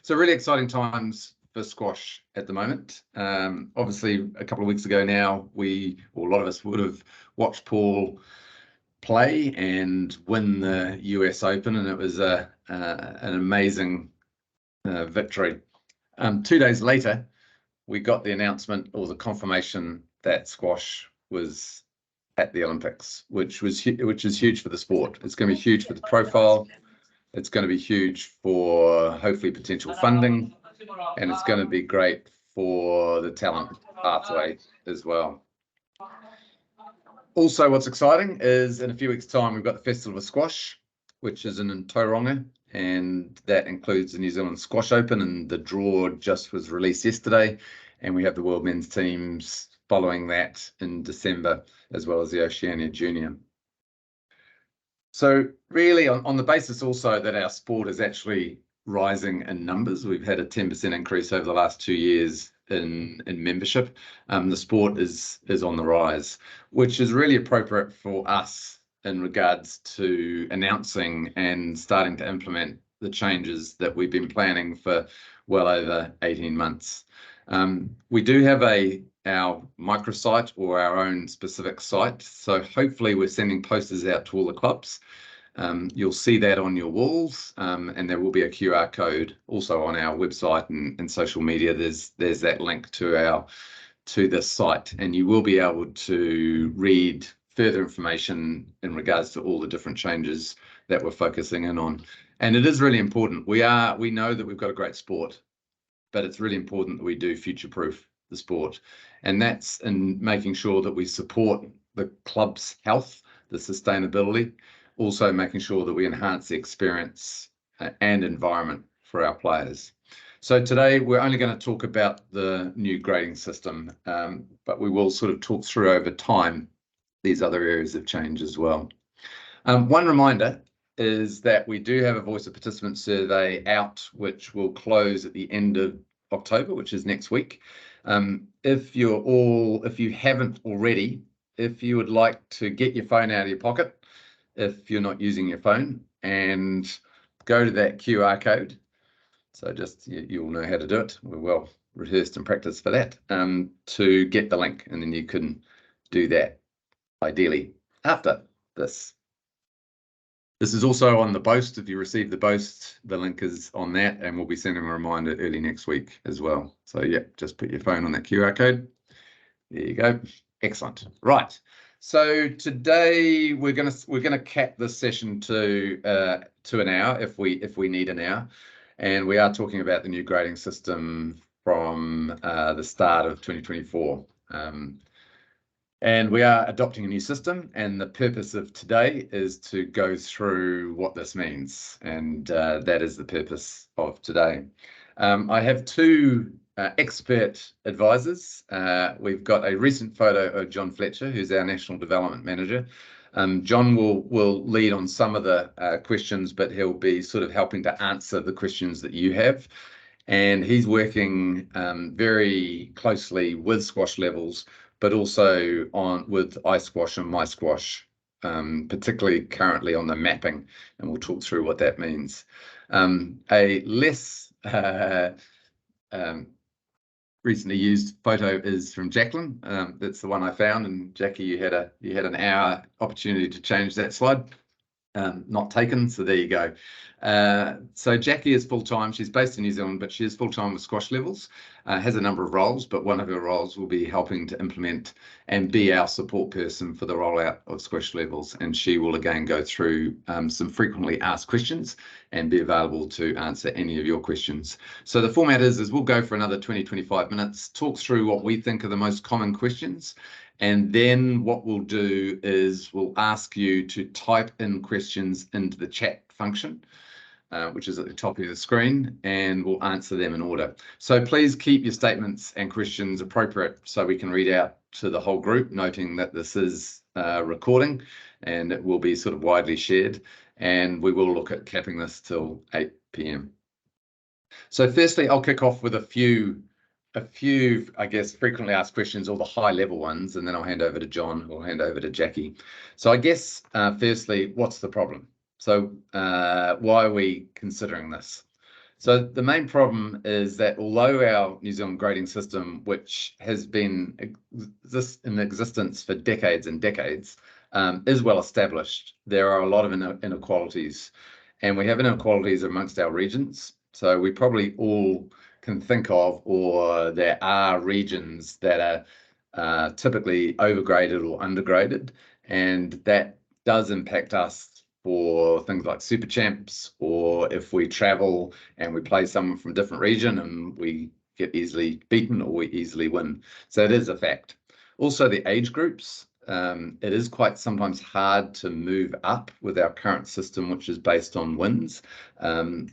So really exciting times for squash at the moment. Obviously, a couple of weeks ago now, a lot of us would have watched Paul play and win the US Open, and it was an amazing victory. 2 days later, we got the announcement or the confirmation that squash was at the Olympics, which is huge for the sport. It's going to be huge for the profile. It's going to be huge for hopefully potential funding, and it's going to be great for the talent pathway as well. Also, what's exciting is in a few weeks' time, we've got the Festival of Squash, which is in Tauranga, and that includes the New Zealand Squash Open, and the draw just was released yesterday, and we have the World Men's Teams following that in December, as well as the Oceania Junior. So really on the basis also that our sport is actually rising in numbers, we've had a 10% increase over the last 2 years in membership. The sport is on the rise, which is really appropriate for us in regards to announcing and starting to implement the changes that we've been planning for well over 18 months. We do have our microsite or our own specific site. So hopefully we're sending posters out to all the clubs. You'll see that on your walls, and there will be a QR code also on our website and social media. There's that link to this site, and you will be able to read further information in regards to all the different changes that we're focusing in on. And it is really important. We know that we've got a great sport, but it's really important that we do future-proof the sport, and that's in making sure that we support the club's health, the sustainability, also making sure that we enhance the experience and environment for our players. So today we're only going to talk about the new grading system, but we will sort of talk through over time these other areas of change as well. One reminder is that we do have a Voice of Participants survey out, which will close at the end of October, which is next week. If you haven't already, if you would like to get your phone out of your pocket, if you're not using your phone, and go to that QR code. So just you'll know how to do it. We're well rehearsed and practiced for that, to get the link, and then you can do that ideally after this. This is also on the Boast. If you receive the Boast, the link is on that, and we'll be sending a reminder early next week as well. So yeah, just put your phone on that QR code. There you go. Excellent. Right. So today we're gonna cap this session to an hour if we need an hour, and we are talking about the new grading system from the start of 2024. And we are adopting a new system, and the purpose of today is to go through what this means, and that is the purpose of today. I have two expert advisors. We've got a recent photo of John Fletcher, who's our National Development Manager. John will lead on some of the questions, but he'll be sort of helping to answer the questions that you have. And he's working very closely with SquashLevels, but also with iSquash and MySquash, particularly currently on the mapping, and we'll talk through what that means. A less recently used photo is from Jaclyn. That's the one I found, and Jackie, you had an hour opportunity to change that slide. Not taken, so there you go. So Jackie is full-time. She's based in New Zealand, but she is full-time with SquashLevels, has a number of roles, but one of her roles will be helping to implement and be our support person for the rollout of SquashLevels, and she will again go through some frequently asked questions and be available to answer any of your questions. So the format is we'll go for another 20-25 minutes, talk through what we think are the most common questions, and then what we'll do is we'll ask you to type in questions into the chat function, which is at the top of the screen, and we'll answer them in order. So please keep your statements and questions appropriate so we can read out to the whole group, noting that this is recording and it will be sort of widely shared, and we will look at capping this till 8 p.m. So firstly, I'll kick off with a few, I guess, frequently asked questions, or the high level ones, and then I'll hand over to John, or hand over to Jackie. So I guess, firstly, what's the problem? So why are we considering this? So the main problem is that although our New Zealand grading system, which has been in existence for decades and decades, is well established, there are a lot of inequalities, and we have inequalities amongst our regions. So we probably all can think of, or there are regions that are typically overgraded or undergraded, and that does impact us for things like super champs, or if we travel and we play someone from a different region and we get easily beaten or we easily win. So it is a fact. Also the age groups, it is quite sometimes hard to move up with our current system, which is based on wins.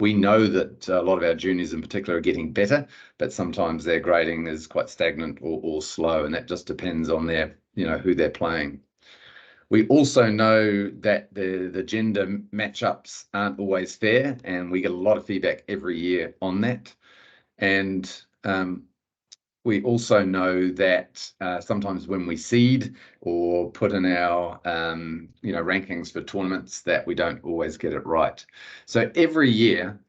We know that a lot of our juniors in particular are getting better, but sometimes their grading is quite stagnant or slow, and that just depends on their, who they're playing. We also know that the gender matchups aren't always fair, and we get a lot of feedback every year on that. And we also know that sometimes when we seed or put in our rankings for tournaments, that we don't always get it right. So every year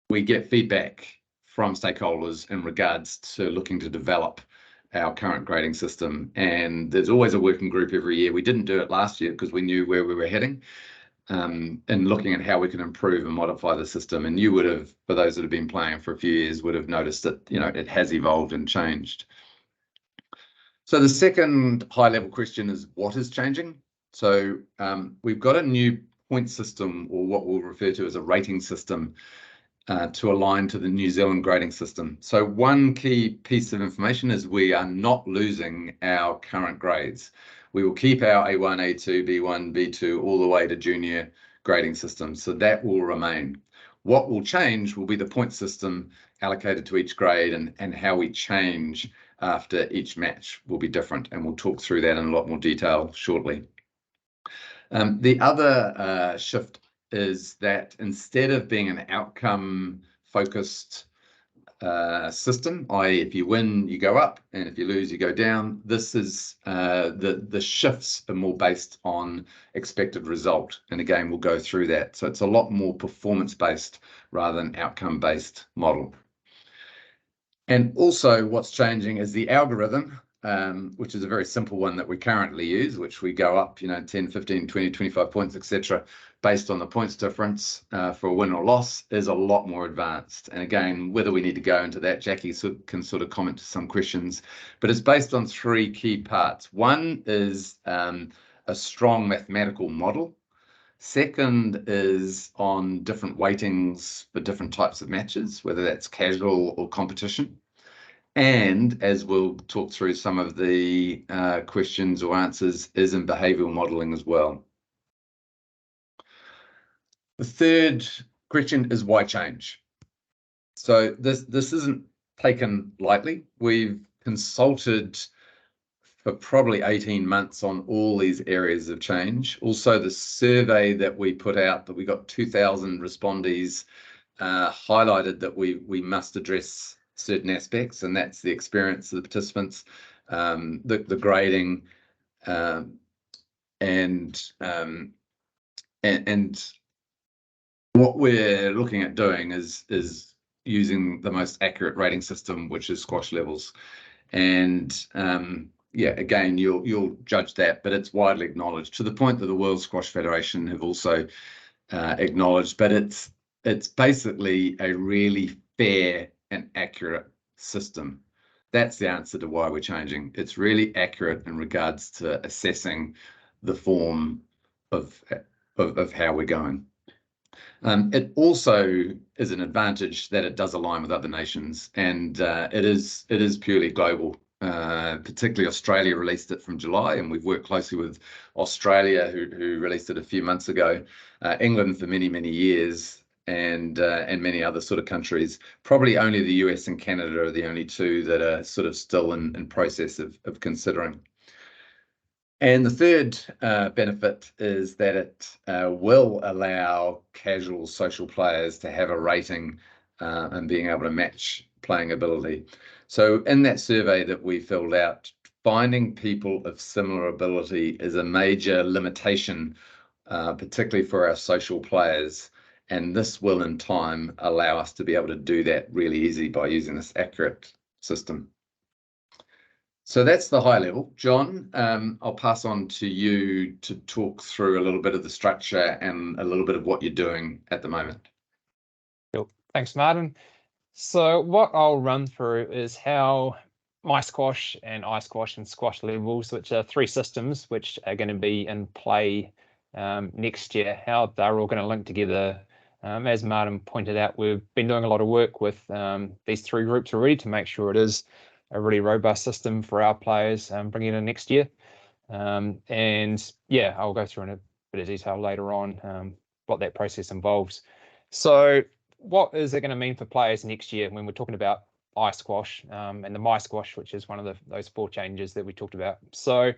we get feedback from stakeholders in regards to looking to develop our current grading system, and there's always a working group every year. We didn't do it last year because we knew where we were heading, and looking at how we can improve and modify the system. And you would have, for those that have been playing for a few years, would have noticed that it has evolved and changed. So the second high level question is, what is changing? So we've got a new point system, or what we'll refer to as a rating system, to align to the New Zealand grading system. So one key piece of information is we are not losing our current grades. We will keep our A1, A2, B1, B2 all the way to junior grading system. So that will remain. What will change will be the point system allocated to each grade, and how we change after each match will be different. And we'll talk through that in a lot more detail shortly. The other shift is that instead of being an outcome focused system, i.e. if you win, you go up, and if you lose, you go down, this is the shifts are more based on expected result. And again, we'll go through that. So it's a lot more performance based rather than outcome based model. And also what's changing is the algorithm, which is a very simple one that we currently use, which we go up, 10, 15, 20, 25 points, etc., based on the points difference for a win or loss, is a lot more advanced. And again, whether we need to go into that, Jackie can sort of comment to some questions, but it's based on three key parts. One is a strong mathematical model. Second is on different weightings for different types of matches, whether that's casual or competition. And as we'll talk through some of the questions or answers, is in behavioural modelling as well. The third question is, why change? So this isn't taken lightly. We've consulted for probably 18 months on all these areas of change. Also, the survey that we put out, that we got 2,000 respondees, highlighted that we must address certain aspects, and that's the experience of the participants, the grading, and what we're looking at doing is using the most accurate rating system, which is SquashLevels. And yeah, again, you'll judge that, but it's widely acknowledged, to the point that the World Squash Federation have also acknowledged. But it's basically a really fair and accurate system. That's the answer to why we're changing. It's really accurate in regards to assessing the form of how we're going. It also is an advantage that it does align with other nations, and it is purely global. Particularly Australia released it from July, and we've worked closely with Australia, who released it a few months ago. England for many years, and many other sort of countries. Probably only the US and Canada are the only two that are sort of still in process of considering. And the third benefit is that it will allow casual social players to have a rating and being able to match playing ability. So in that survey that we filled out, finding people of similar ability is a major limitation, particularly for our social players. And this will in time allow us to be able to do that really easy by using this accurate system. So that's the high level. John, I'll pass on to you to talk through a little bit of the structure and a little bit of what you're doing at the moment. Cool. Thanks, Martin. So what I'll run through is how MySquash and iSquash and SquashLevels, which are 3 systems which are going to be in play next year, how they're all going to link together. As Martin pointed out, we've been doing a lot of work with these 3 groups already to make sure it is a really robust system for our players bringing it in next year. And yeah, I'll go through in a bit of detail later on what that process involves. So what is it going to mean for players next year when we're talking about iSquash and the MySquash, which is one of those 4 changes that we talked about? So I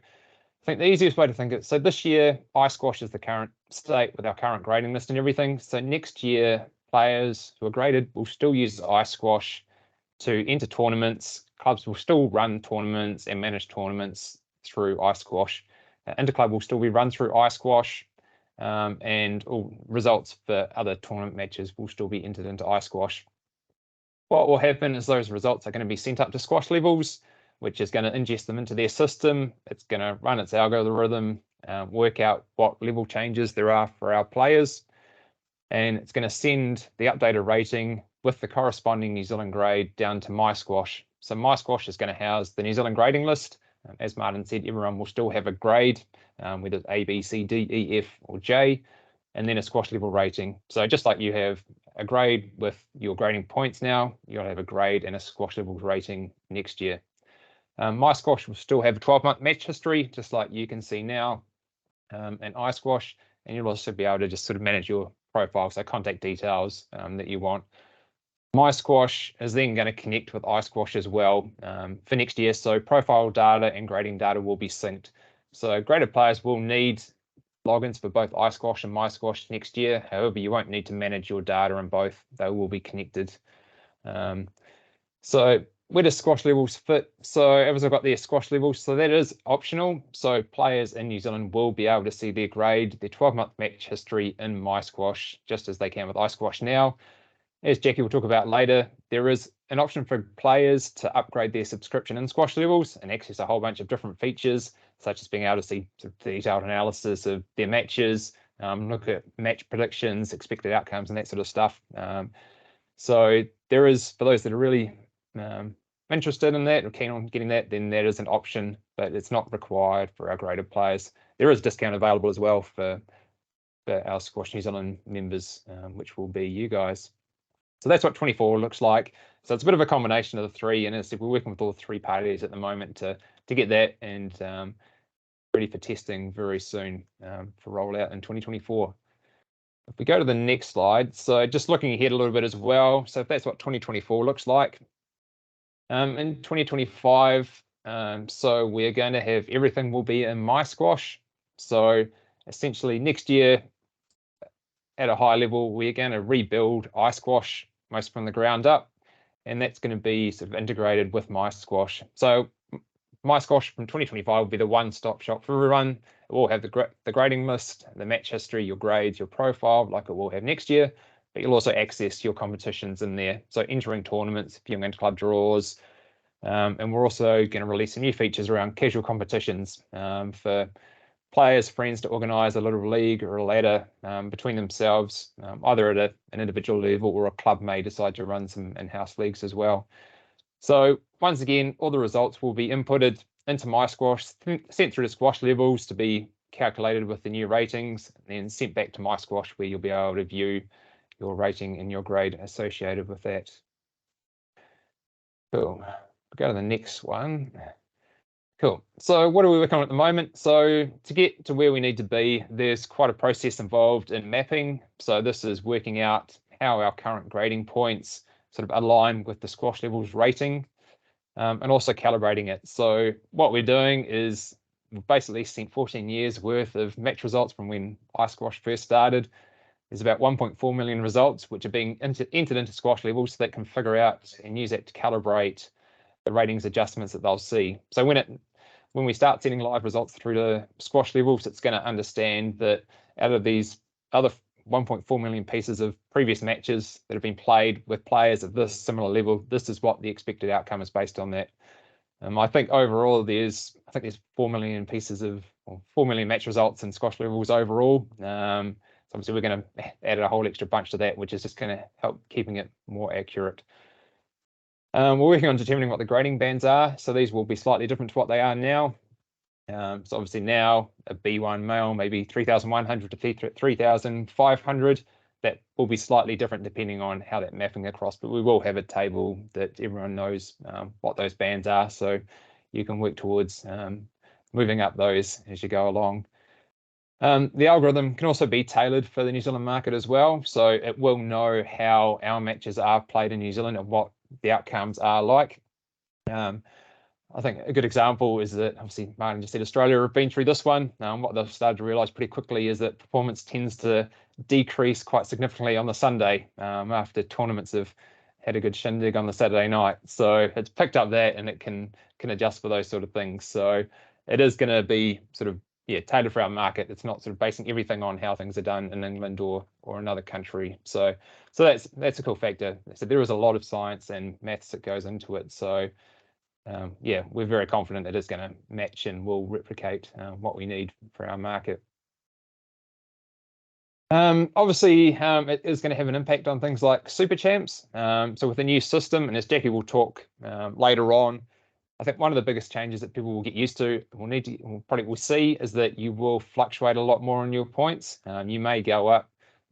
think the easiest way to think it, so this year iSquash is the current state with our current grading list and everything. So next year players who are graded will still use iSquash to enter tournaments. Clubs will still run tournaments and manage tournaments through iSquash. Interclub will still be run through iSquash, and all results for other tournament matches will still be entered into iSquash. What will happen is those results are going to be sent up to SquashLevels, which is going to ingest them into their system. It's going to run its algorithm, work out what level changes there are for our players, and it's going to send the updated rating with the corresponding New Zealand grade down to MySquash. So MySquash is going to house the New Zealand grading list. As Martin said, everyone will still have a grade, whether it's A, B, C, D, E, F, or J, and then a squash level rating. So just like you have a grade with your grading points now, you'll have a grade and a squash level rating next year. MySquash will still have a 12-month match history, just like you can see now, and iSquash, and you'll also be able to just sort of manage your profile, so contact details that you want. MySquash is then going to connect with iSquash as well for next year. So profile data and grading data will be synced. So graded players will need logins for both iSquash and MySquash next year. However, you won't need to manage your data in both. They will be connected. So where does SquashLevels fit? So as I've got there, SquashLevels, so that is optional. So players in New Zealand will be able to see their grade, their 12-month match history in MySquash, just as they can with iSquash now. As Jackie will talk about later, there is an option for players to upgrade their subscription in SquashLevels and access a whole bunch of different features, such as being able to see detailed analysis of their matches, look at match predictions, expected outcomes, and that sort of stuff. So there is, for those that are really interested in that or keen on getting that, then that is an option, but it's not required for our graded players. There is a discount available as well for our Squash New Zealand members, which will be you guys. So that's what 24 looks like. So it's a bit of a combination of the 3, and as I said, we're working with all 3 parties at the moment to get that and ready for testing very soon for rollout in 2024. If we go to the next slide, so just looking ahead a little bit as well. So if that's what 2024 looks like. In 2025, so we're going to have everything will be in MySquash. So essentially next year, at a high level, we're going to rebuild iSquash most from the ground up, and that's going to be sort of integrated with MySquash. So MySquash from 2025 will be the one-stop shop for everyone. It will have the grading list, the match history, your grades, your profile, like it will have next year, but you'll also access your competitions in there. So entering tournaments, viewing interclub draws, and we're also going to release some new features around casual competitions for players, friends to organise a little league or a ladder between themselves, either at an individual level or a club may decide to run some in-house leagues as well. So once again, all the results will be inputted into MySquash, sent through to SquashLevels to be calculated with the new ratings, and then sent back to MySquash where you'll be able to view your rating and your grade associated with that. Cool. We'll go to the next one. Cool. So what are we working on at the moment? So to get to where we need to be, there's quite a process involved in mapping. So this is working out how our current grading points sort of align with the SquashLevels rating, and also calibrating it. So what we're doing is we've basically sent 14 years worth of match results from when iSquash first started. There's about 1.4 million results which are being entered into SquashLevels so that can figure out and use that to calibrate the ratings adjustments that they'll see. So when we start sending live results through to SquashLevels, it's going to understand that out of these other 1.4 million pieces of previous matches that have been played with players at this similar level. This is what the expected outcome is based on that. I think overall there's 4 million pieces of, or 4 million match results in Squash Levels overall. So obviously we're going to add a whole extra bunch to that, which is just going to help keeping it more accurate. We're working on determining what the grading bands are. So these will be slightly different to what they are now. So obviously now a B1 male, maybe 3,100 to 3,500. That will be slightly different depending on how that mapping across, but we will have a table that everyone knows what those bands are. So you can work towards moving up those as you go along. The algorithm can also be tailored for the New Zealand market as well. So it will know how our matches are played in New Zealand and what the outcomes are like. I think a good example is that obviously Martin just said Australia have been through this one. What they've started to realise pretty quickly is that performance tends to decrease quite significantly on the Sunday after tournaments have had a good shindig on the Saturday night. So it's picked up that, and it can adjust for those sort of things. So it is going to be sort of tailored for our market. It's not sort of basing everything on how things are done in England or another country. So that's a cool factor. So there is a lot of science and maths that goes into it. So yeah, we're very confident it is going to match and will replicate what we need for our market. Obviously, it is going to have an impact on things like super champs. So with the new system, and as Jackie will talk later on, I think one of the biggest changes that people will get used to, will see, is that you will fluctuate a lot more on your points. You may go up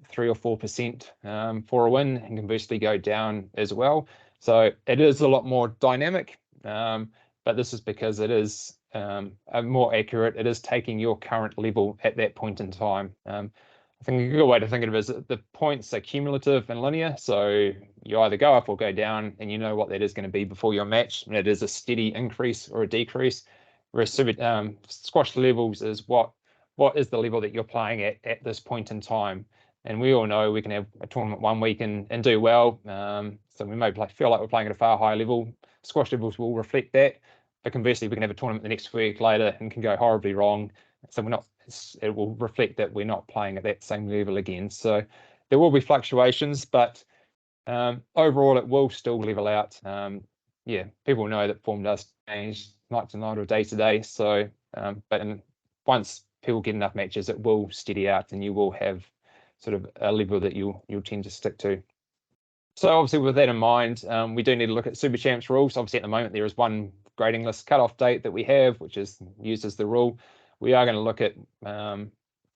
3 or 4% for a win, and conversely go down as well. So it is a lot more dynamic. But this is because it is more accurate. It is taking your current level at that point in time. I think a good way to think of it is that the points are cumulative and linear. So you either go up or go down, and you know what that is going to be before your match. And it is a steady increase or a decrease. Whereas squash levels is what is the level that you're playing at this point in time. And we all know we can have a tournament one week and do well. So we may feel like we're playing at a far higher level. Squash levels will reflect that. But conversely, we can have a tournament the next week later and can go horribly wrong. So it will reflect that we're not playing at that same level again. So there will be fluctuations, but overall it will still level out. Yeah, people know that form does change night to night or day to day. So, once people get enough matches, it will steady out, and you will have sort of a level that you'll tend to stick to. So obviously with that in mind, we do need to look at Super Champs rules. Obviously at the moment there is one grading list cutoff date that we have, which is used as the rule. We are going to look at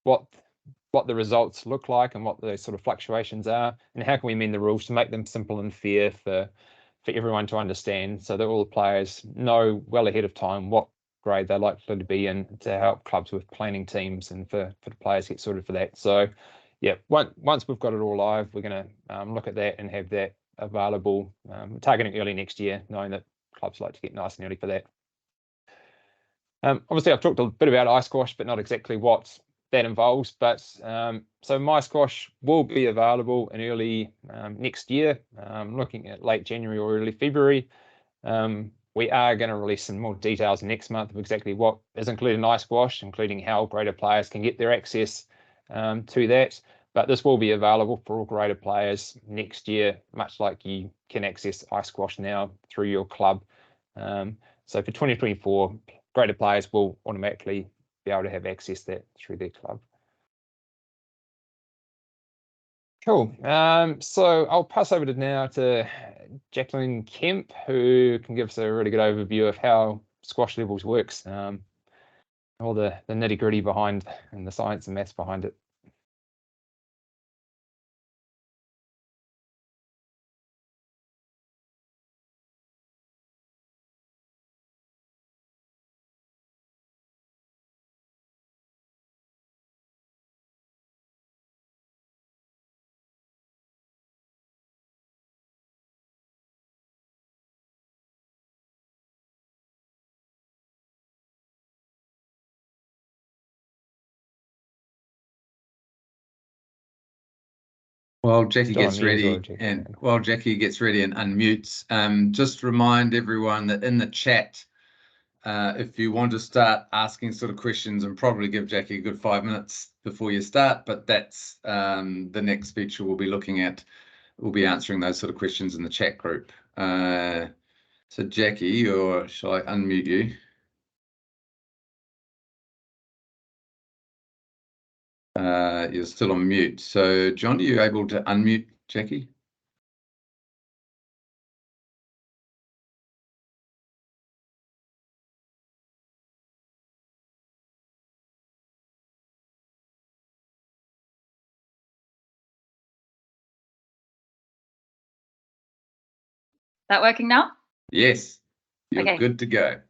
what the results look like and what the sort of fluctuations are, and how can we amend the rules to make them simple and fair for everyone to understand, so that all the players know well ahead of time what grade they're likely to be in, to help clubs with planning teams and for the players get sorted for that. So yeah, once we've got it all live, we're going to look at that and have that available, targeting early next year, knowing that clubs like to get nice and early for that. Obviously, I've talked a bit about iSquash, but not exactly what that involves. But so MySquash will be available in early next year, looking at late January or early February. We are going to release some more details next month of exactly what is included in iSquash, including how graded players can get their access to that. But this will be available for all graded players next year, much like you can access iSquash now through your club. So for 2024, graded players will automatically be able to have access to that through their club. Cool. So I'll pass over now to Jaclyn Kemp, who can give us a really good overview of how Squash Levels works, all the nitty-gritty behind and the science and maths behind it. While Jackie gets ready and unmutes, just remind everyone that in the chat, if you want to start asking sort of questions, and probably give Jackie a good 5 minutes before you start, but that's the next feature we'll be looking at. We'll be answering those sort of questions in the chat group. So Jackie, or shall I unmute you? You're still on mute. So John, are you able to unmute Jackie? That working now? Yes, you're Okay. good to go.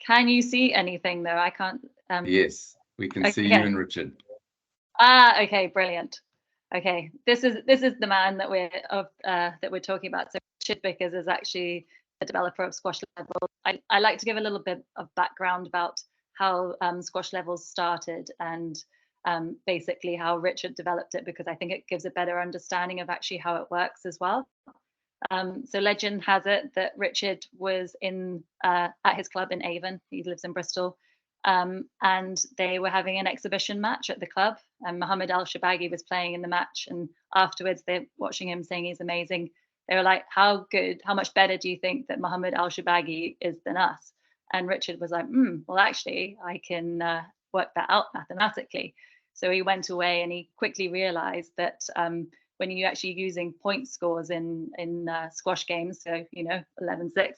Can you see anything though? I can't. Yes, we can see you and Richard. Okay, brilliant. Okay, this is the man that we're talking about. So Richard Vickers is actually the developer of SquashLevels. I like to give a little bit of background about how SquashLevels started and basically how Richard developed it, because I think it gives a better understanding of actually how it works as well. So legend has it that Richard was at his club in Avon. He lives in Bristol. And they were having an exhibition match at the club, and Mohammed Al-Shabaghi was playing in the match. And afterwards, they're watching him, saying he's amazing. They were like, how much better do you think that Mohammed Al-Shabaghi is than us? And Richard was like, well, actually, I can work that out mathematically. So he went away and he quickly realized that when you're actually using point scores in squash games, so, 11-6,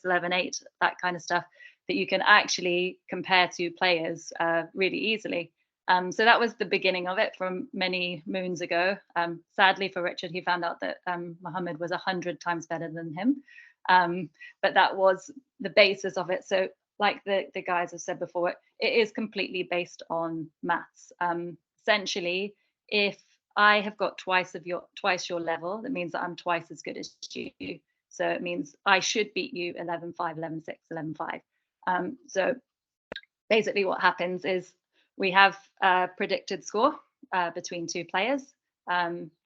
11-8, that kind of stuff, that you can actually compare two players really easily. So that was the beginning of it from many moons ago. Sadly for Richard, he found out that Mohammed was 100 times better than him. But that was the basis of it. So like the guys have said before, it is completely based on maths. Essentially, if I have got twice your level, that means that I'm twice as good as you. So it means I should beat you 11-5, 11-6, 11-5. So basically what happens is we have a predicted score between two players.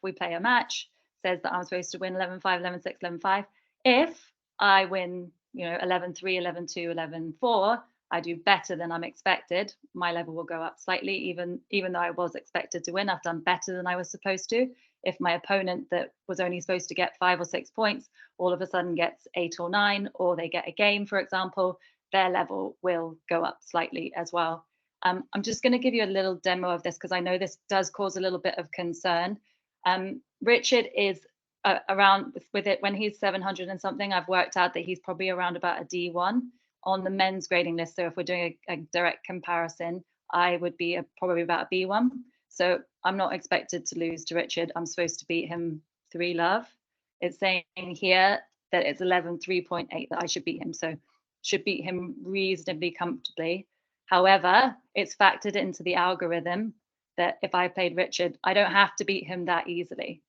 We play a match, says that I'm supposed to win 11-5, 11-6, 11-5. If I win, 11-3, 11-2, 11-4, I do better than I'm expected, my level will go up slightly, even though I was expected to win. I've done better than I was supposed to. If my opponent that was only supposed to get 5 or 6 points all of a sudden gets 8 or 9, or they get a game, for example, their level will go up slightly as well. I'm just going to give you a little demo of this because I know this does cause a little bit of concern. Richard is around with it when he's 700 and something. I've worked out that he's probably around about a D1 on the men's grading list. So if we're doing a direct comparison, I would be probably about a B1. So I'm not expected to lose to Richard. I'm supposed to beat him 3-love. It's saying here that it's 11-3.8 that I should beat him. So should beat him reasonably comfortably. However, it's factored into the algorithm that if I played Richard, I don't have to beat him that easily.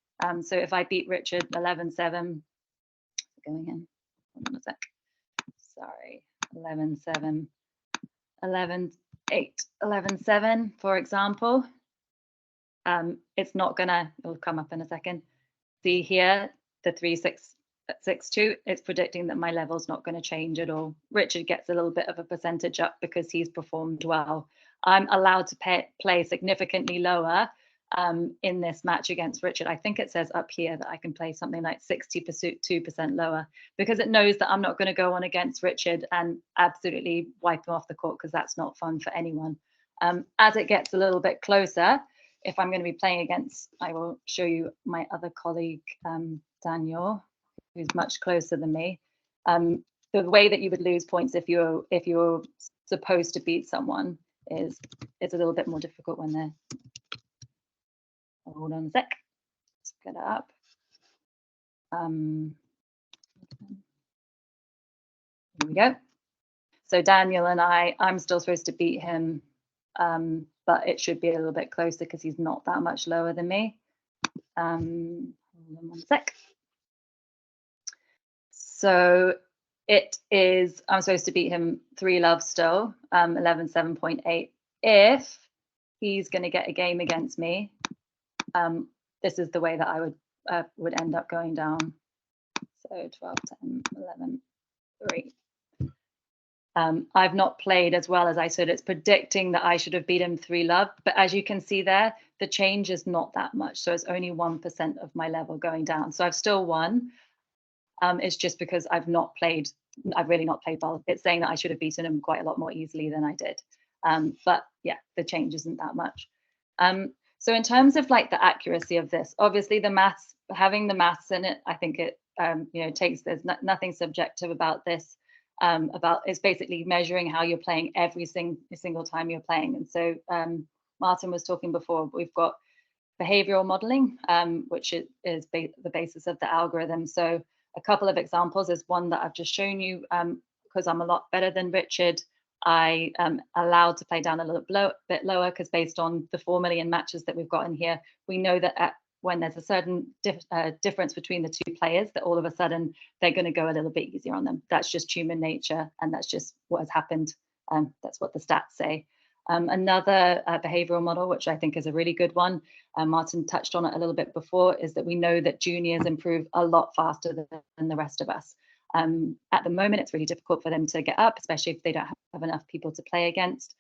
So if I beat Richard 11-7, going in, hold on a sec. Sorry, 11-7, 11-8, 11-7, for example. It's not gonna, it'll come up in a second. See here, the 3-6-6-2, it's predicting that my level's not going to change at all. Richard gets a little bit of a percentage up because he's performed well. I'm allowed to play significantly lower in this match against Richard. I think it says up here that I can play something like 62% lower, because it knows that I'm not going to go on against Richard and absolutely wipe him off the court, because that's not fun for anyone. As it gets a little bit closer, if I'm going to be playing against, I will show you my other colleague, Daniel, who's much closer than me. The way that you would lose points if you're supposed to beat someone is it's a little bit more difficult when they're. Hold on a sec. Let's get it up. Here we go. So Daniel and I'm still supposed to beat him, but it should be a little bit closer because he's not that much lower than me. Hold on one sec. So it is, I'm supposed to beat him 3-love still, 11-7.8. If he's going to get a game against me, this is the way that I would end up going down. So 12, 10, 11, 3. I've not played as well as I should. It's predicting that I should have beaten 3-love, but as you can see there, the change is not that much. So it's only 1% of my level going down. So I've still won. It's just because I've really not played well. It's saying that I should have beaten him quite a lot more easily than I did. But yeah, the change isn't that much. So in terms of like the accuracy of this, obviously the maths, having the maths in it, I think it, there's nothing subjective about this. It's basically measuring how you're playing every single time you're playing. And so Martin was talking before, we've got behavioral modeling, which is the basis of the algorithm. So a couple of examples is one that I've just shown you, because I'm a lot better than Richard. I am allowed to play down a little bit lower because based on the 4 million matches that we've got in here, we know that when there's a certain difference between the two players, that all of a sudden they're going to go a little bit easier on them. That's just human nature, and that's just what has happened. That's what the stats say. Another behavioral model, which I think is a really good one, Martin touched on it a little bit before, is that we know that juniors improve a lot faster than the rest of us. At the moment, it's really difficult for them to get up, especially if they don't have enough people to play against.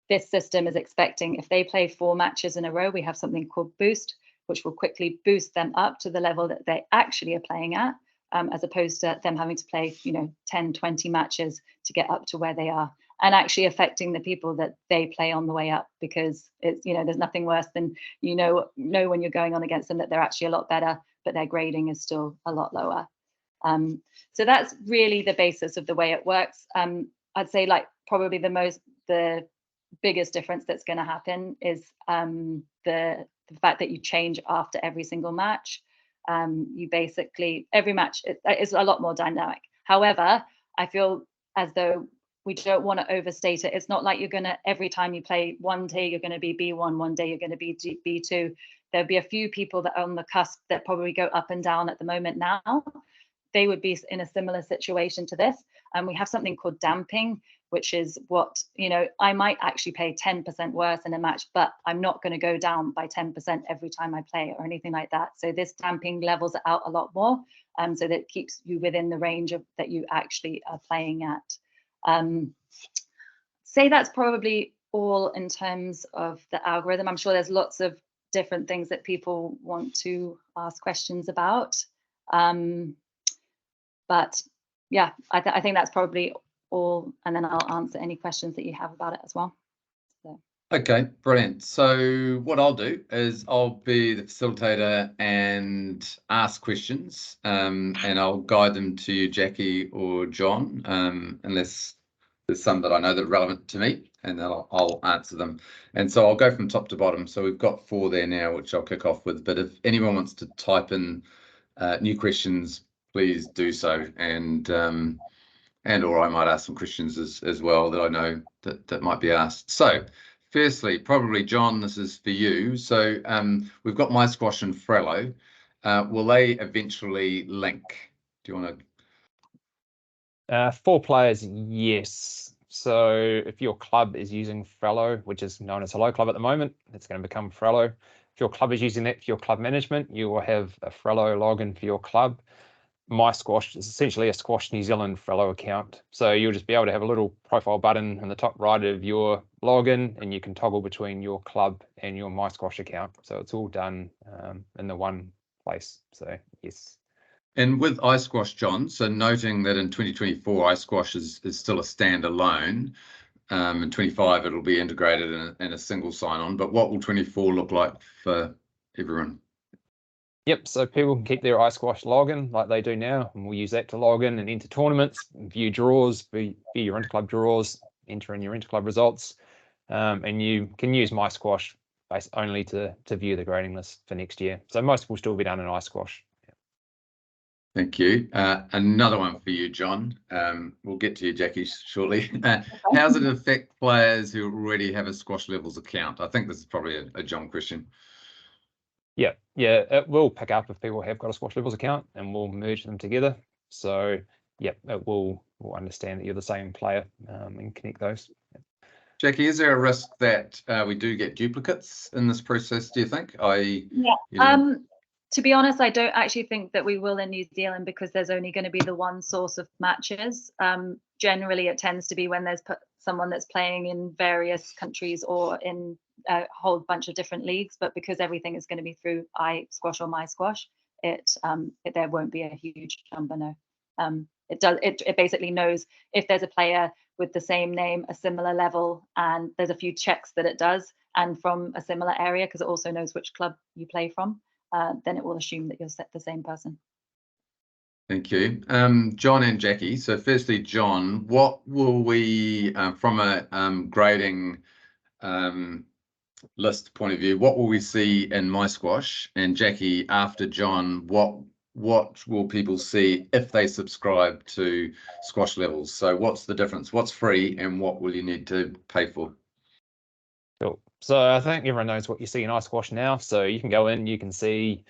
This system is expecting if they play 4 matches in a row, we have something called boost, which will quickly boost them up to the level that they actually are playing at, as opposed to them having to play 10, 20 matches to get up to where they are, and actually affecting the people that they play on the way up, because it's there's nothing worse than when you're going on against them that they're actually a lot better, but their grading is still a lot lower. So that's really the basis of the way it works. I'd say like probably the biggest difference that's going to happen is the fact that you change after every single match. You basically, every match is a lot more dynamic. However, I feel as though we don't want to overstate it. It's not like you're going to, every time you play, one day you're going to be B1, one day you're going to be B2. There'll be a few people that are on the cusp that probably go up and down at the moment now. They would be in a similar situation to this. And we have something called damping, which is what, I might actually play 10% worse in a match, but I'm not going to go down by 10% every time I play or anything like that. So this damping levels it out a lot more, so that it keeps you within the range of that you actually are playing at. Say that's probably all in terms of the algorithm. I'm sure there's lots of different things that people want to ask questions about. But yeah, I think that's probably all, and then I'll answer any questions that you have about it as well. So. Okay, brilliant. So what I'll do is I'll be the facilitator and ask questions, and I'll guide them to you, Jackie or John, unless there's some that I know that are relevant to me, and then I'll answer them. And so I'll go from top to bottom. So we've got 4 there now, which I'll kick off with. But if anyone wants to type in new questions, please do so, and or I might ask some questions as well that I know that might be asked. So firstly, probably John, this is for you. So we've got My Squash and Frello. Will they eventually link? Do you want to? 4 players, yes. So if your club is using Frello, which is known as Hello Club at the moment, it's going to become Frello. If your club is using that for your club management, you will have a Frello login for your club. My Squash is essentially a Squash New Zealand Frello account. So you'll just be able to have a little profile button in the top right of your login, and you can toggle between your club and your My Squash account. So it's all done in the one place. So yes. And with iSquash, John, so noting that in 2024, iSquash is still a standalone. In 25, it'll be integrated in a single sign-on. But what will 24 look like for everyone? Yep, so people can keep their iSquash login like they do now, and we'll use that to log in and enter tournaments, view draws, view your interclub draws, enter in your interclub results, and you can use My Squash based only to view the grading list for next year. So most will still be done in iSquash. Thank you. Another one for you, John. We'll get to you, Jackie, shortly. How does it affect players who already have a SquashLevels account? I think this is probably a John question. Yeah, it will pick up if people have got a SquashLevels account, and we'll merge them together. So yeah, it will understand that you're the same player and connect those. Jackie, is there a risk that we do get duplicates in this process, do you think? To be honest, I don't actually think that we will in New Zealand, because there's only going to be the one source of matches. Generally, it tends to be when there's someone that's playing in various countries or in a whole bunch of different leagues. But because everything is going to be through iSquash or MySquash, there won't be a huge number. No, it basically knows if there's a player with the same name, a similar level, and there's a few checks that it does, and from a similar area, because it also knows which club you play from. Then it will assume that you're the same person. Thank you. John and Jackie. So firstly, John, what will we, from a grading list point of view, what will we see in MySquash? And Jackie, after John, what will people see if they subscribe to SquashLevels? So what's the difference? What's free and what will you need to pay for? Cool. So I think everyone knows what you see in iSquash now. So you can go in, you can see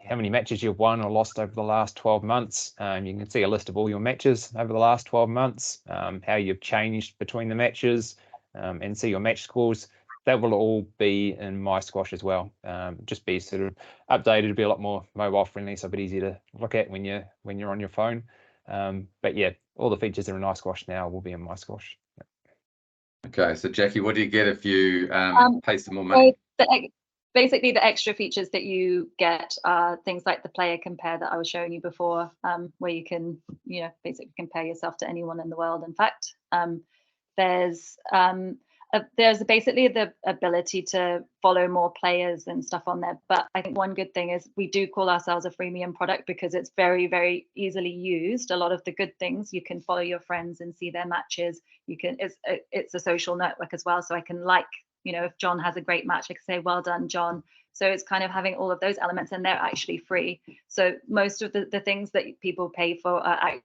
how many matches you've won or lost over the last 12 months. You can see a list of all your matches over the last 12 months, how you've changed between the matches, and see your match scores. That will all be in MySquash as well. Just be sort of updated to be a lot more mobile friendly, so a bit easier to look at when you're on your phone. But yeah, all the features that are in iSquash now will be in MySquash. Okay, so Jackie, what do you get if you pay some more money? Basically, the extra features that you get are things like the player compare that I was showing you before, where you can, basically compare yourself to anyone in the world. In fact, there's basically the ability to follow more players and stuff on there. But I think one good thing is we do call ourselves a freemium product because it's very, very easily used. A lot of the good things, you can follow your friends and see their matches. It's a social network as well. So I can if John has a great match, I can say, well done, John. So it's kind of having all of those elements, and they're actually free. So most of the things that people pay for are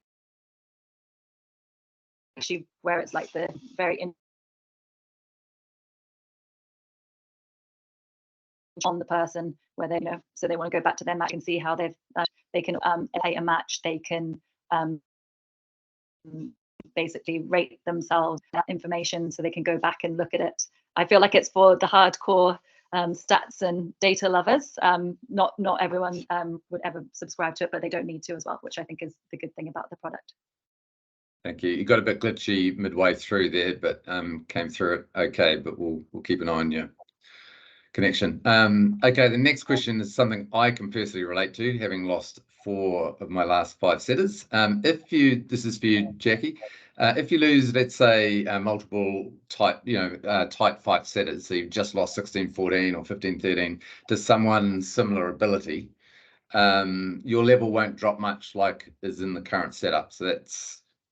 actually where it's like the very on the person, where they so they want to go back to their match and see how they can play a match. They can basically rate themselves that information, so they can go back and look at it. I feel like it's for the hardcore stats and data lovers. Not everyone would ever subscribe to it, but they don't need to as well, which I think is the good thing about the product. Thank you. You got a bit glitchy midway through there, but came through it okay. But we'll keep an eye on your connection. Okay, the next question is something I can personally relate to, having lost 4 of my last 5 setters. This is for you, Jackie. If you lose, let's say, multiple tight 5 setters, so you've just lost 16-14 or 15-13 to someone similar ability, your level won't drop much like is in the current setup. So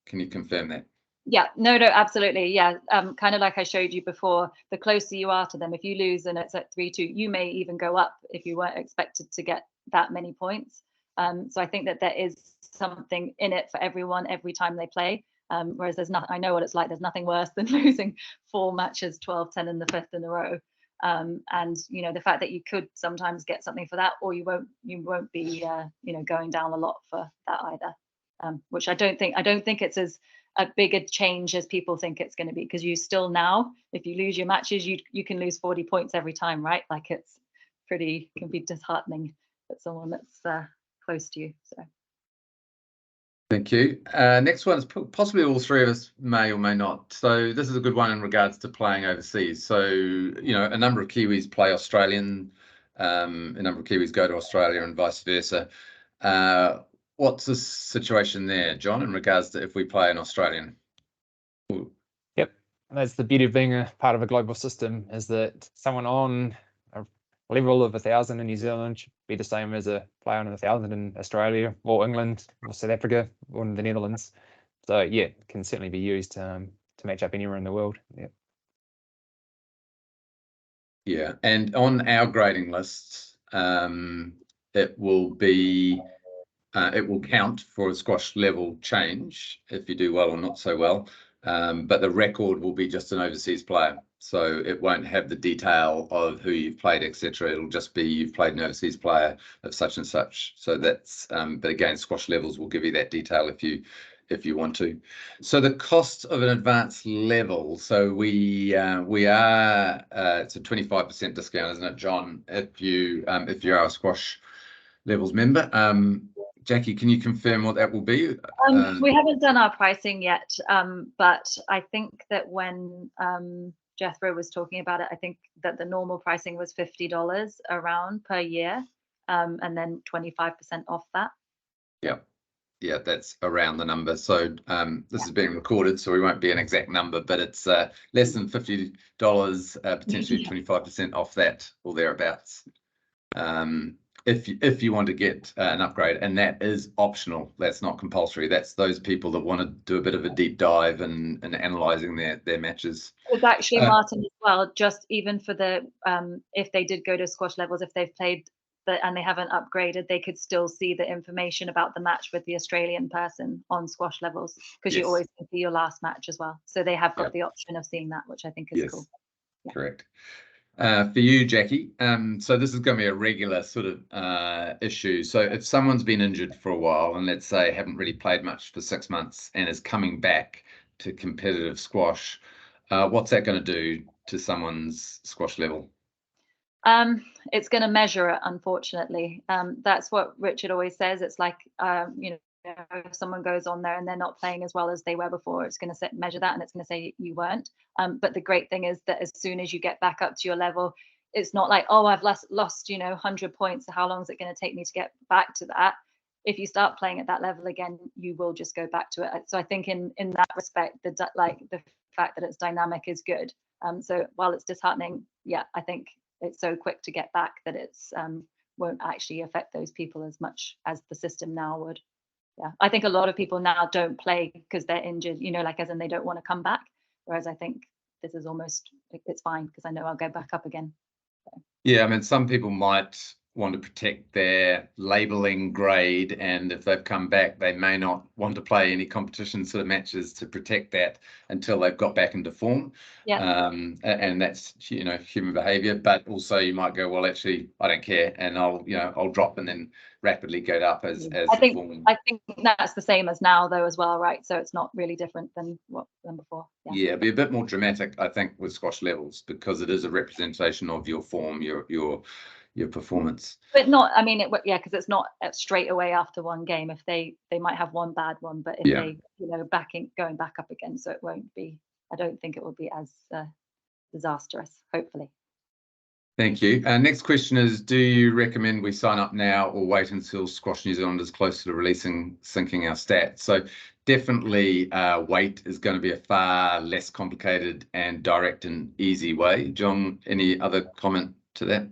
can you confirm that? Yeah, no, absolutely. Yeah, kind of like I showed you before, the closer you are to them, if you lose and it's at 3-2, you may even go up if you weren't expected to get that many points. So I think that there is something in it for everyone every time they play. Whereas I know what it's like. There's nothing worse than losing 4 matches, 12-10 in the 5th in a row. And the fact that you could sometimes get something for that, or you won't be going down a lot for that either. Which I don't think it's as a bigger change as people think it's going to be, because you still now, if you lose your matches, you can lose 40 points every time, right? Like can be disheartening for someone that's close to you. So. Thank you. Next one is possibly all 3 of us may or may not. So this is a good one in regards to playing overseas. So, a number of Kiwis play Australian, a number of Kiwis go to Australia and vice versa. What's the situation there, John, in regards to if we play an Australian? Ooh. Yep, that's the beauty of being a part of a global system, is that someone on a level of 1,000 in New Zealand should be the same as a player on 1,000 in Australia or England or South Africa or in the Netherlands. So yeah, it can certainly be used to match up anywhere in the world. Yeah. Yeah, and on our grading lists, it will count for a squash level change if you do well or not so well, but the record will be just an overseas player, so it won't have the detail of who you've played, etc. It'll just be you've played an overseas player of such and such. So that's but again, SquashLevels will give you that detail if you want to. So the cost of an advanced level, so we are it's a 25% discount, isn't it, John, if you are a squash Levels member. Jackie, can you confirm what that will be? We haven't done our pricing yet, but I think that when Jethro was talking about it, I think that the normal pricing was $50 around per year, and then 25% off that. Yeah, that's around the number. So this is being recorded, so we won't be an exact number, but it's less than $50, potentially 25% off that or thereabouts. If you want to get an upgrade, and that is optional, that's not compulsory. That's those people that want to do a bit of a deep dive and analysing their matches. It's actually Martin as well, just even for the if they did go to Squash Levels, if they've played and they haven't upgraded, they could still see the information about the match with the Australian person on Squash Levels, because you always can see your last match as well. So they have got the option of seeing that, which I think is cool. Yeah. Correct. For you, Jackie, so this is going to be a regular sort of issue. So if someone's been injured for a while and let's say haven't really played much for 6 months and is coming back to competitive squash, what's that going to do to someone's squash level? It's going to measure it, unfortunately. That's what Richard always says. It's like, you know, if someone goes on there and they're not playing as well as they were before, it's going to measure that, and it's going to say you weren't. But the great thing is that as soon as you get back up to your level, it's not like, oh, I've lost, you know, 100 points. So how long is it going to take me to get back to that? If you start playing at that level again, you will just go back to it. So I think in that respect, the fact that it's dynamic is good. So while it's disheartening, yeah, I think it's so quick to get back that it's won't actually affect those people as much as the system now would. Yeah, I think a lot of people now don't play because they're injured, you know, like as in they don't want to come back. Whereas I think this is almost, it's fine because I know I'll go back up again. So. Yeah, I mean, some people might want to protect their labeling grade, and if they've come back, they may not want to play any competition sort of matches to protect that until they've got back into form. Yeah. And that's, you know, human behavior. But also you might go, well, actually, I don't care, and I'll drop and then rapidly get up as I think that's the same as now though as well, right? So it's not really different than before. Yeah, it'd be a bit more dramatic, I think, with Squash Levels, because it is a representation of your form, your performance. But not, I mean, because it's not straight away after one game. If they might have one bad one, but if they, you know, going back up again, so it won't be, I don't think it will be as disastrous, hopefully. Thank you. Next question is, do you recommend we sign up now or wait until Squash New Zealand is closer to syncing our stats? So definitely wait is going to be a far less complicated and direct and easy way. John, any other comment to that?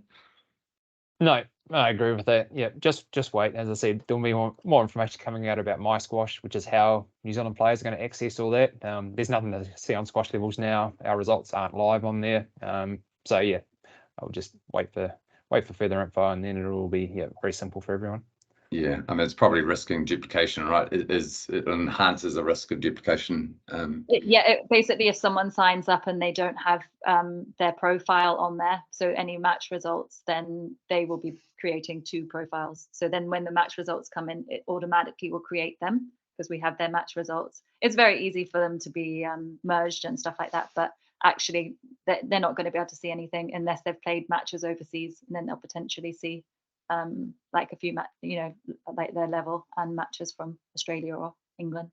No, I agree with that. Yeah, just wait. As I said, there'll be more information coming out about My Squash, which is how New Zealand players are going to access all that. There's nothing to see on Squash Levels now. Our results aren't live on there. So yeah, I'll just wait for further info, and then it will be very simple for everyone. Yeah, I mean, it's probably risking duplication, right? It enhances the risk of duplication. Basically, if someone signs up and they don't have their profile on there, so any match results, then they will be creating 2 profiles. So then when the match results come in, it automatically will create them because we have their match results. It's very easy for them to be merged and stuff like that, but actually they're not going to be able to see anything unless they've played matches overseas, and then they'll potentially see like a few like their level and matches from Australia or England.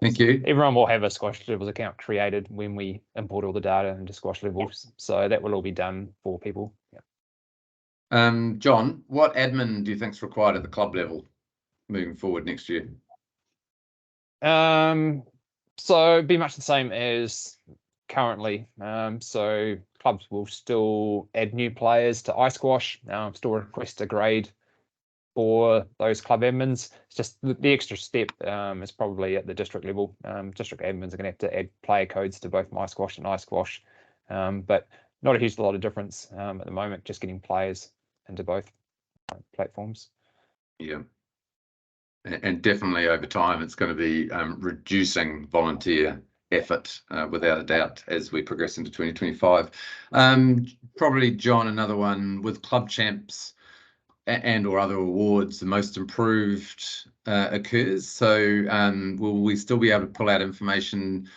Thank you. Everyone will have a Squash Levels account created when we import all the data into Squash Levels, so that will all be done for people. John, what admin do you think is required at the club level moving forward next year? So it'd be much the same as currently. So clubs will still add new players to iSquash, still request a grade for those club admins. It's just the extra step is probably at the district level. District admins are going to have to add player codes to both MySquash and iSquash, but not a huge lot of difference at the moment, just getting players into both platforms. Yeah. And definitely over time, it's going to be reducing volunteer effort without a doubt as we progress into 2025. Probably, John, another one with club champs and or other awards, the most improved occurs. So will we still be able to pull out information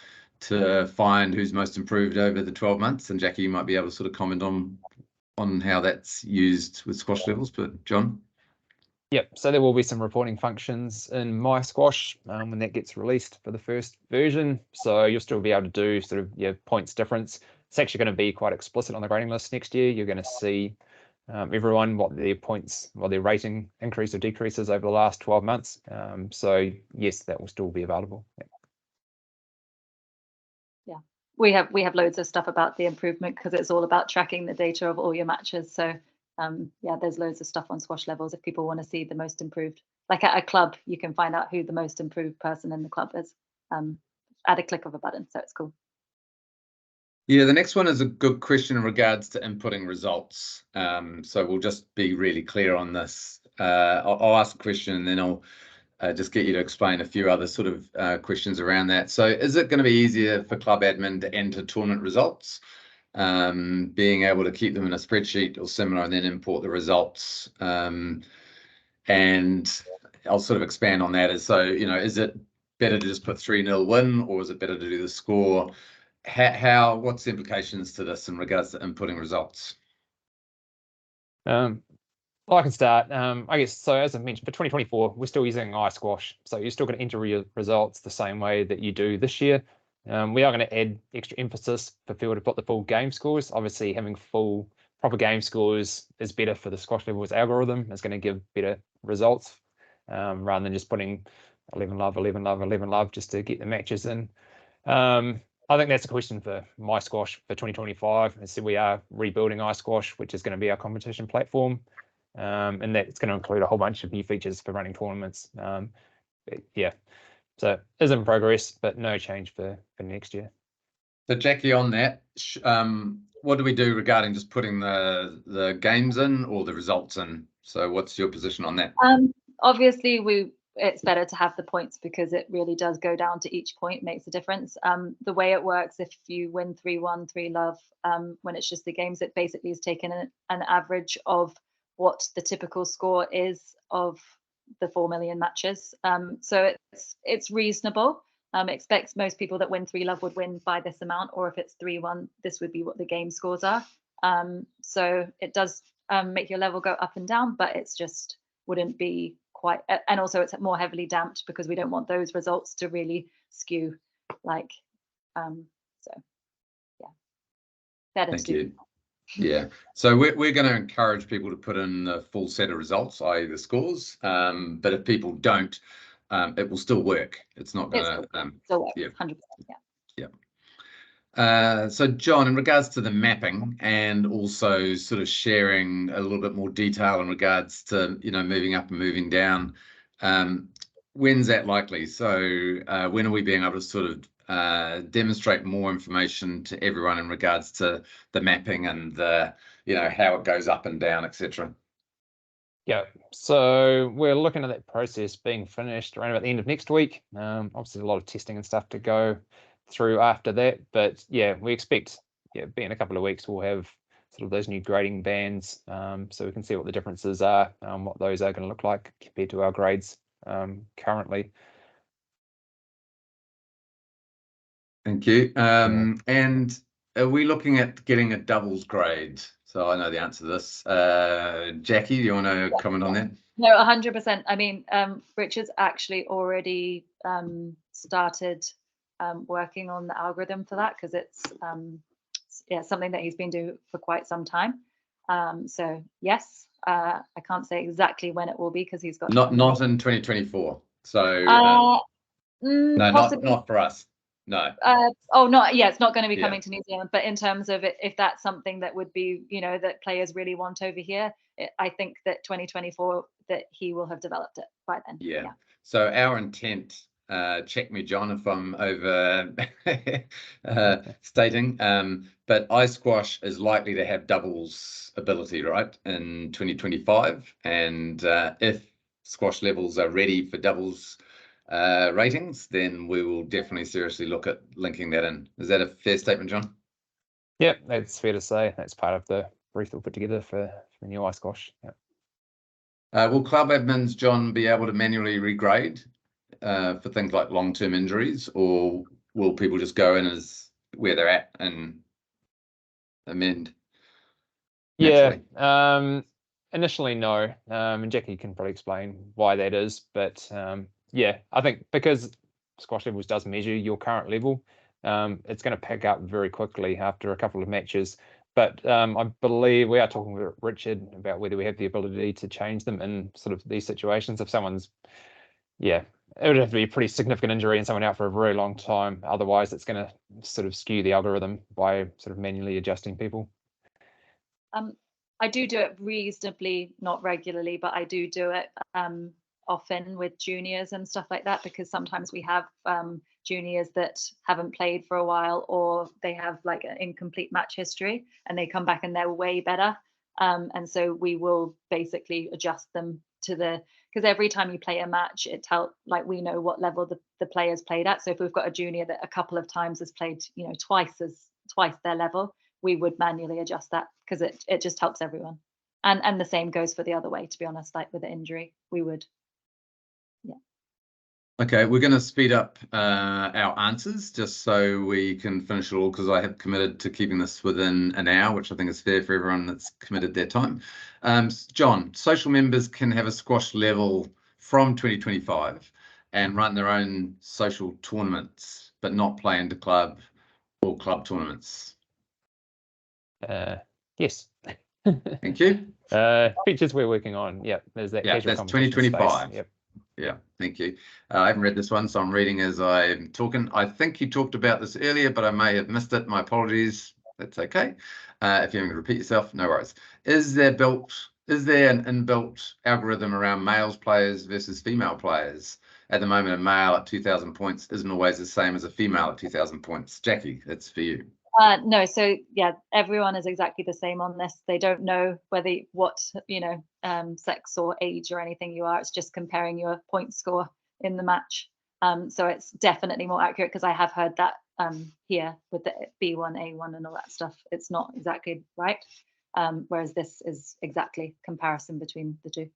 to find who's most improved over the 12 months? And Jackie, you might be able to sort of comment on how that's used with Squash Levels, but John? Yep, so there will be some reporting functions in My Squash when that gets released for the first version. So you'll still be able to do sort of your points difference. It's actually going to be quite explicit on the grading list next year. You're going to see everyone what their points, what their rating increase or decreases over the last 12 months. So yes, that will still be available. Yeah, we have loads of stuff about the improvement because it's all about tracking the data of all your matches. So yeah, there's loads of stuff on Squash Levels if people want to see the most improved. Like at a club, you can find out who the most improved person in the club is at a click of a button. So it's cool. Yeah, the next one is a good question in regards to inputting results. So we'll just be really clear on this. I'll ask a question and then I'll just get you to explain a few other sort of questions around that. So is it going to be easier for club admin to enter tournament results, being able to keep them in a spreadsheet or similar and then import the results? And I'll sort of expand on that as so, you know, is it better to just put 3-0 win or is it better to do the score? What's the implications to this in regards to inputting results? Well, I can start. I guess so. As I mentioned, for 2024, we're still using iSquash, so you're still going to enter your results the same way that you do this year. We are going to add extra emphasis for people to put the full game scores. Obviously, having full proper game scores is better for the Squash Levels algorithm. It's going to give better results rather than just putting 11 love, 11 love, 11 love just to get the matches in. I think that's a question for My Squash for 2025. So we are rebuilding iSquash, which is going to be our competition platform. And that's going to include a whole bunch of new features for running tournaments. Yeah, so is in progress, but no change for next year. So Jackie, on that, what do we do regarding just putting the games in or the results in? So what's your position on that? Obviously, it's better to have the points because it really does go down to each point, makes a difference. The way it works, if you win 3-1, 3-love, when it's just the games, it basically is taken an average of what the typical score is of the 4 million matches. So it's reasonable. Expects most people that win 3-love would win by this amount, or if it's 3-1, this would be what the game scores are. So it does make your level go up and down, but it's just wouldn't be quite, and also it's more heavily damped because we don't want those results to really skew, like so yeah, better. Thank you. Yeah, so we're going to encourage people to put in the full set of results, i.e. the scores, but if people don't, it will still work. It's not going to still work. Yeah, 100%. Yeah. So John, in regards to the mapping and also sort of sharing a little bit more detail in regards to, you know, moving up and moving down, when's that likely? So when are we being able to sort of demonstrate more information to everyone in regards to the mapping and the, you know, how it goes up and down, etc.? Yeah, so we're looking at that process being finished around about the end of next week. Obviously a lot of testing and stuff to go through after that, but yeah, we expect be in a couple of weeks we'll have sort of those new grading bands, so we can see what the differences are, what those are going to look like compared to our grades currently. Thank you. And are we looking at getting a doubles grade? So I know the answer to this. Jackie, do you want to comment on that? No, 100%. I mean, Richard's actually already started working on the algorithm for that because it's something that he's been doing for quite some time. So yes, I can't say exactly when it will be because he's got not in 2024. So no, not for us. No. It's not going to be coming to New Zealand, but in terms of it, if that's something that would be, you know, that players really want over here, I think that 2024 that he will have developed it by then. Yeah. So our intent, check me, John, if I'm over stating, but iSquash is likely to have doubles ability, right, in 2025, and if Squash Levels are ready for doubles ratings, then we will definitely seriously look at linking that in. Is that a fair statement, John? Yeah, that's fair to say. That's part of the brief we'll put together for the new iSquash. Yeah. Will club admins, John, be able to manually regrade for things like long-term injuries, or will people just go in as where they're at and amend? Yeah. initially, no. And Jackie can probably explain why that is. But yeah, I think because Squash Levels does measure your current level, it's going to pick up very quickly after a couple of matches. But I believe we are talking with Richard about whether we have the ability to change them in sort of these situations. If someone's, yeah, it would have to be a pretty significant injury and someone out for a very long time. Otherwise, it's going to sort of skew the algorithm by sort of manually adjusting people. I do it reasonably, not regularly, but I do it often with juniors and stuff like that, because sometimes we have juniors that haven't played for a while, or they have like an incomplete match history and they come back and they're way better. And so we will basically adjust them to because every time you play a match, like we know what level the player's played at. So if we've got a junior that a couple of times has played, twice their level, we would manually adjust that, because it just helps everyone. And the same goes for the other way, to be honest, like with the injury, we would. Yeah. Okay, we're going to speed up our answers just so we can finish it all, because I have committed to keeping this within an hour, which I think is fair for everyone that's committed their time. John, social members can have a squash level from 2025 and run their own social tournaments, but not play into club or club tournaments. Yes. Thank you. Features we're working on. Yep, there's that. Yeah, that's 2025. Yep. Yeah, thank you. I haven't read this one, so I'm reading as I'm talking. I think you talked about this earlier, but I may have missed it. My apologies. That's okay. If you're going to repeat yourself, no worries. Is there an inbuilt algorithm around males players versus female players? At the moment, a male at 2,000 points isn't always the same as a female at 2,000 points. Jackie, that's for you. No, so yeah, everyone is exactly the same on this. They don't know what sex or age or anything you are. It's just comparing your point score in the match. So it's definitely more accurate, because I have heard that here with the B1, A1 and all that stuff. It's not exactly right, whereas this is exactly comparison between the two.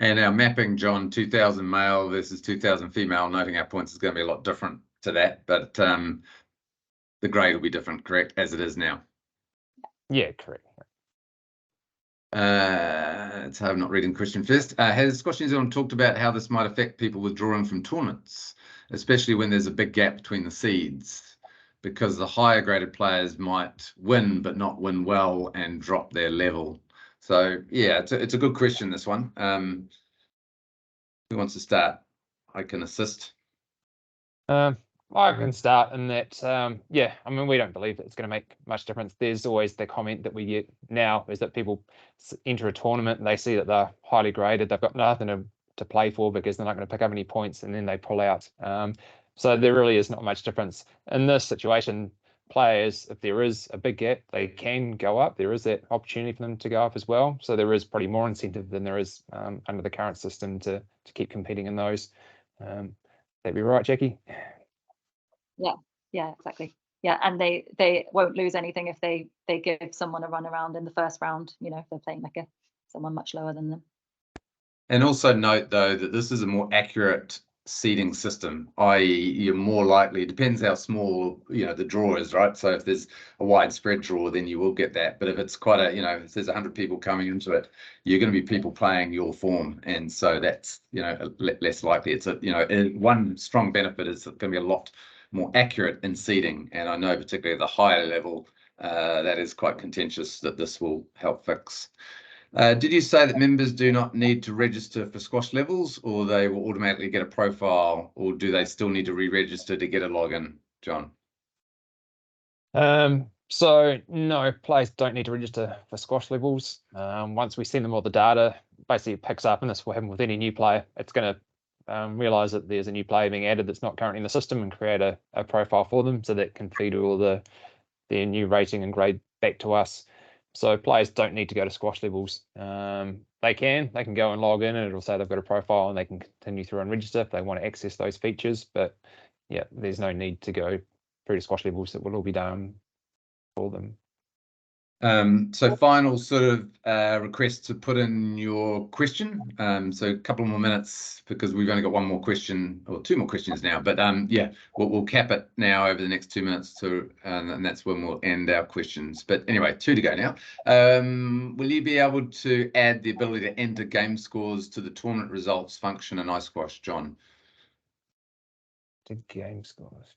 And our mapping, John, 2,000 male versus 2,000 female, noting our points is going to be a lot different to that, but the grade will be different, correct, as it is now? Yeah, correct. So I'm not reading the question first. Has Squash New Zealand talked about how this might affect people withdrawing from tournaments, especially when there's a big gap between the seeds? Because the higher graded players might win, but not win well and drop their level. So yeah, it's a good question, this one. Who wants to start? I can assist. I can start in that, yeah, I mean, we don't believe that it's going to make much difference. There's always the comment that we get now is that people enter a tournament and they see that they're highly graded. They've got nothing to play for because they're not going to pick up any points, and then they pull out. So there really is not much difference. In this situation, players, if there is a big gap, they can go up. There is that opportunity for them to go up as well. So there is probably more incentive than there is under the current system to keep competing in those. That'd be right, Jackie? Yeah, exactly. Yeah, and they won't lose anything if they give someone a run around in the first round, if they're playing like someone much lower than them. And also note, though, that this is a more accurate seeding system, i.e. you're more likely, it depends how small, the draw is, right? So if there's a widespread draw, then you will get that. But if it's quite if there's 100 people coming into it, you're going to be people playing your form. And so that's, less likely. It's one strong benefit is going to be a lot more accurate in seeding. And I know particularly at the higher level, that is quite contentious that this will help fix. Did you say that members do not need to register for Squash Levels, or they will automatically get a profile, or do they still need to re-register to get a login, John? So no, players don't need to register for Squash Levels. Once we send them all the data, basically it picks up, and this will happen with any new player. It's going to realize that there's a new player being added that's not currently in the system and create a profile for them, so that can feed all their new rating and grade back to us. So players don't need to go to Squash Levels. They can go and log in, and it'll say they've got a profile, and they can continue through and register if they want to access those features. But yeah, there's no need to go through to Squash Levels. That will all be done for them. So final sort of request to put in your question. So a couple more minutes because we've only got one more question or two more questions now. But yeah, we'll cap it now over the next 2 minutes and that's when we'll end our questions. But anyway, 2 to go now. Will you be able to add the ability to enter game scores to the tournament results function in iSquash, John? To game scores.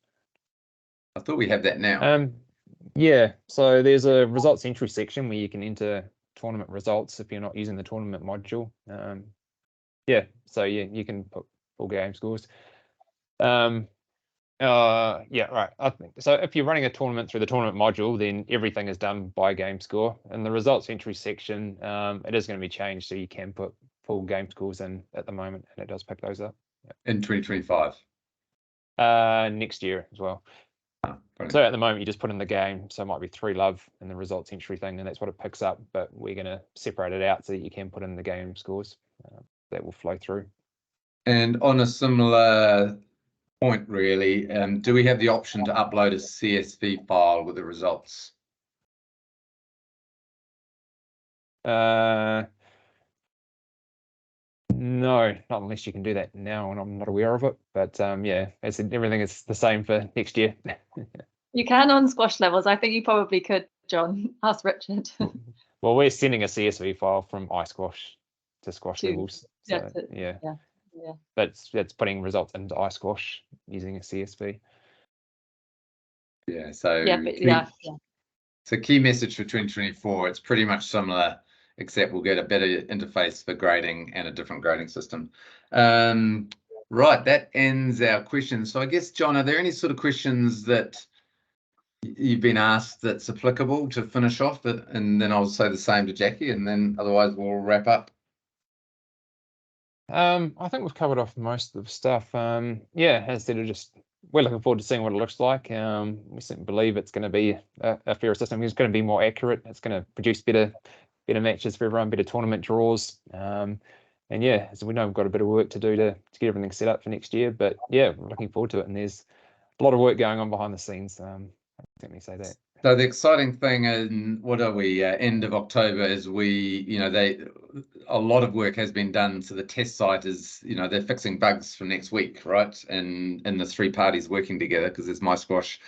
I thought we have that now. Yeah, so there's a results entry section where you can enter tournament results if you're not using the tournament module. Yeah, so yeah, you can put full game scores. Yeah, right. I think so. If you're running a tournament through the tournament module, then everything is done by game score. In the results entry section, it is going to be changed, so you can put full game scores in at the moment, and it does pick those up. In 2025. Next year as well. Brilliant. So at the moment, you just put in the game, so it might be 3 love in the results entry thing, and that's what it picks up. But we're going to separate it out so that you can put in the game scores that will flow through. And on a similar point, really, do we have the option to upload a CSV file with the results? No, not unless you can do that now, and I'm not aware of it. But yeah, everything is the same for next year. You can on Squash Levels. I think you probably could, John. Ask Richard. Well, we're sending a CSV file from iSquash to Squash Levels. So, yeah. That's putting results into iSquash using a CSV. Yeah. So yeah. So key message for 2024. It's pretty much similar, except we'll get a better interface for grading and a different grading system. Right. That ends our questions. So I guess, John, are there any sort of questions that you've been asked that's applicable to finish off, and then I'll say the same to Jackie, and then otherwise we'll wrap up. I think we've covered off most of the stuff. Yeah, as I said, we're looking forward to seeing what it looks like. We certainly believe it's going to be a fairer system. It's going to be more accurate. It's going to produce better matches for everyone, better tournament draws. And yeah, so we know we've got a bit of work to do to get everything set up for next year. But yeah, we're looking forward to it, and there's a lot of work going on behind the scenes. Let me say that. So the exciting thing in end of October is a lot of work has been done. So the test site is, they're fixing bugs for next week, right? And the 3 parties working together, because there's iSquash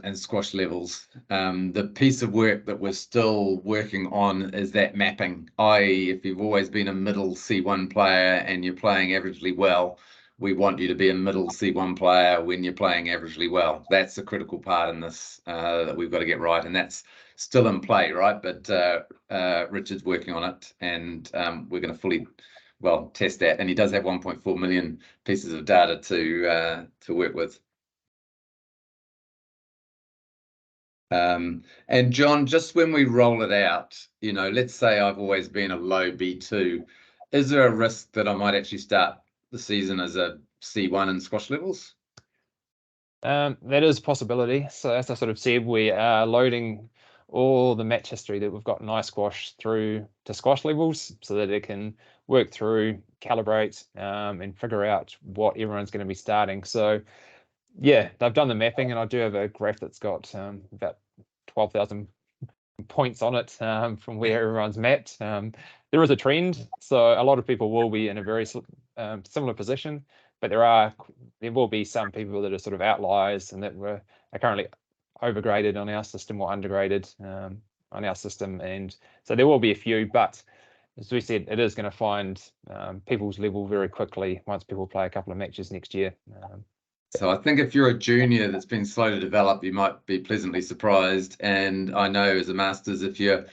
and Squash Levels. The piece of work that we're still working on is that mapping, i.e. if you've always been a middle C1 player and you're playing averagely well, we want you to be a middle C1 player when you're playing averagely well. That's the critical part in this that we've got to get right, and that's still in play, right? But Richard's working on it, and we're going to fully test that. And he does have 1.4 million pieces of data to work with. And John, just when we roll it out, let's say I've always been a low B2, is there a risk that I might actually start the season as a C1 in Squash Levels? That is a possibility. So as I sort of said, we are loading all the match history that we've got in iSquash through to Squash Levels so that it can work through, calibrate, and figure out what everyone's going to be starting. So yeah, they've done the mapping, and I do have a graph that's got about 12,000 points on it from where everyone's mapped. There is a trend, so a lot of people will be in a very similar position, but there will be some people that are sort of outliers and that are currently overgraded on our system or undergraded on our system, and so there will be a few, but as we said, it is going to find people's level very quickly once people play a couple of matches next year. So I think if you're a junior that's been slow to develop, you might be pleasantly surprised. And I know as a Masters, if you're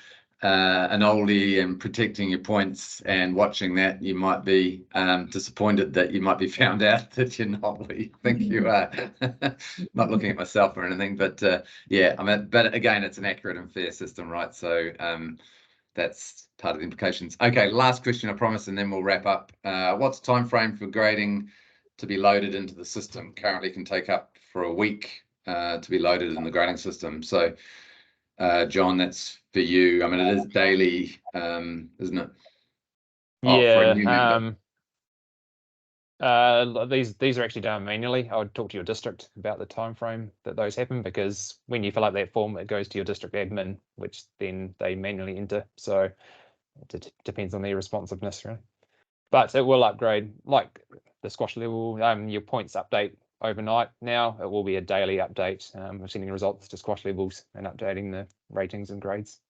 an oldie and protecting your points and watching that, you might be disappointed that you might be found out that you're not what you think you are. Not looking at myself or anything, but yeah, but again, it's an accurate and fair system, right? So that's part of the implications. Okay, last question, I promise, and then we'll wrap up. What's the time frame for grading to be loaded into the system? Currently can take up for a week to be loaded in the grading system. So John, that's for you. I mean, it is daily, isn't it? Yeah. These are actually done manually. I would talk to your district about the time frame that those happen, because when you fill out that form, it goes to your district admin, which then they manually enter. So it depends on their responsiveness, really. But it will upgrade, like the squash level. Your points update overnight now. It will be a daily update. We're sending results to SquashLevels and updating the ratings and grades.